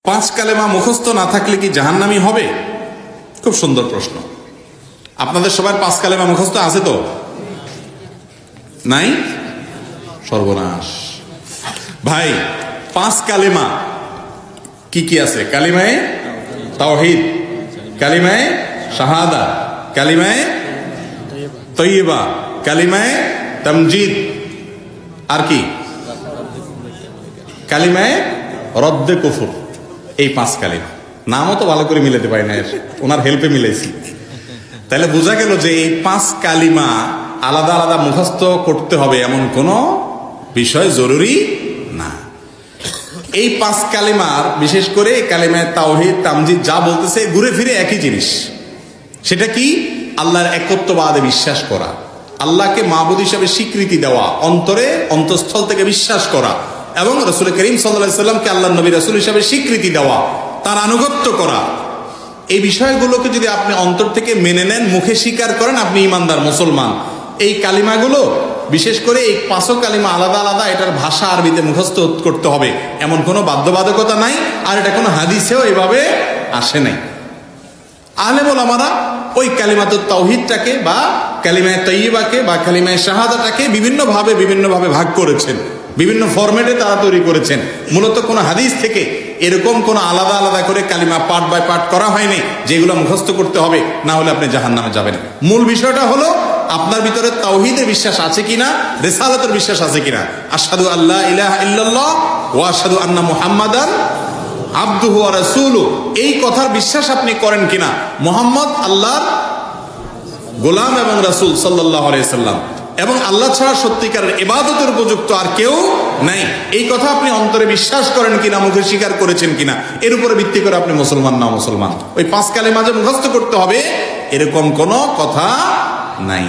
পাঁচ কালেমা মুখস্থ না থাকলে কি জাহান্নামী হবে? খুব সুন্দর প্রশ্ন। আপনাদের সবার পাঁচ কালেমা মুখস্থ আছে তো? নাই? সর্বনাশ ভাই। পাঁচ কালেমা কি কি আছে? কালিমায়ে তাওহীদ, কালিমায়ে শাহাদা, কালিমায়ে তয়্যিবা, কালিমায়ে তামজিদ, আর কি কালিমায়ে রদ্দে কুফর। এই পাঁচ কালিমা নামও তো ভালো করে মিলাতে পারি না, ওনার হেল্পে মিলাইছি। তাহলে বোঝা গেল যে এই পাঁচ কালিমা আলাদা আলাদা মুখস্থ করতে হবে এমন কোন বিষয় জরুরি না। এই পাঁচ কালিমার বিশেষ করে কালিমায়ে তাওহীদ তামজিদ যা বলতেছে ঘুরে ফিরে একই জিনিস। সেটা কি? আল্লাহর একত্ববাদে বিশ্বাস করা, আল্লাহকে মাবুদ হিসাবে স্বীকৃতি দেওয়া, অন্তরে অন্তঃস্থল থেকে বিশ্বাস করা, এবং রাসূল করিম সাল্লাল্লাহু আলাইহি সাল্লামকে আল্লাহর নবী রাসূল হিসাবে স্বীকৃতি দেওয়া, তার আনুগত্য করা। এই বিষয়গুলোকে যদি আপনি অন্তর থেকে মেনে নেন, মুখে স্বীকার করেন, আপনি ঈমানদার মুসলমান। এই কালিমাগুলো বিশেষ করে এই পাঁচও কালিমা আলাদা আলাদা, এটার ভাষা আরবিতে মুখস্থ করতে হবে এমন কোনো বাধ্যবাধকতা নাই, আর এটা কোনো হাদিসেও এভাবে আসে নাই। আলেম ওলামারা ওই কালিমাতুত তাওহীদটাকে বা কালিমায়ে তাইয়্যিবাকে বা কালিমায়ে শাহাদাটাকে বিভিন্নভাবে ভাগ করেছেন, বিভিন্ন ফরম্যাটে তারা তৈরি করেছেন। মূলত কোনো হাদিস থেকে এরকম কোনো আলাদা আলাদা করে কালিমা পার্ট বাই পার্ট করা হয়নি যেগুলো মুখস্থ করতে হবে, না হলে আপনি জাহান্নামে যাবেন। মূল বিষয়টা হলো আপনার ভিতরে তাওহীদের বিশ্বাস আছে কিনা, রিসালাতের বিশ্বাস আছে কিনা। আশহাদু আল্লা ইলাহা ইল্লাল্লাহ ওয়া আশহাদু আন্না মুহাম্মাদান আবদুহু ওয়া রাসূলুহু, এই কথার বিশ্বাস আপনি করেন কিনা। মুহাম্মদ আল্লাহর গোলাম এবং রাসূল সাল্লাল্লাহু আলাইহি সাল্লাম, এবং আল্লাহ ছাড়া সত্যিকারের ইবাদতের উপযুক্ত আর কেউ নাই, এই কথা আপনি অন্তরে বিশ্বাস করেন কিনা, মুখে স্বীকার করেছেন কিনা, এর উপরে ভিত্তি করে আপনি মুসলমান না মুসলমান। ওই পাঁচ কালিমা যে মুখস্থ করতে হবে এরকম কোনো কথা নাই।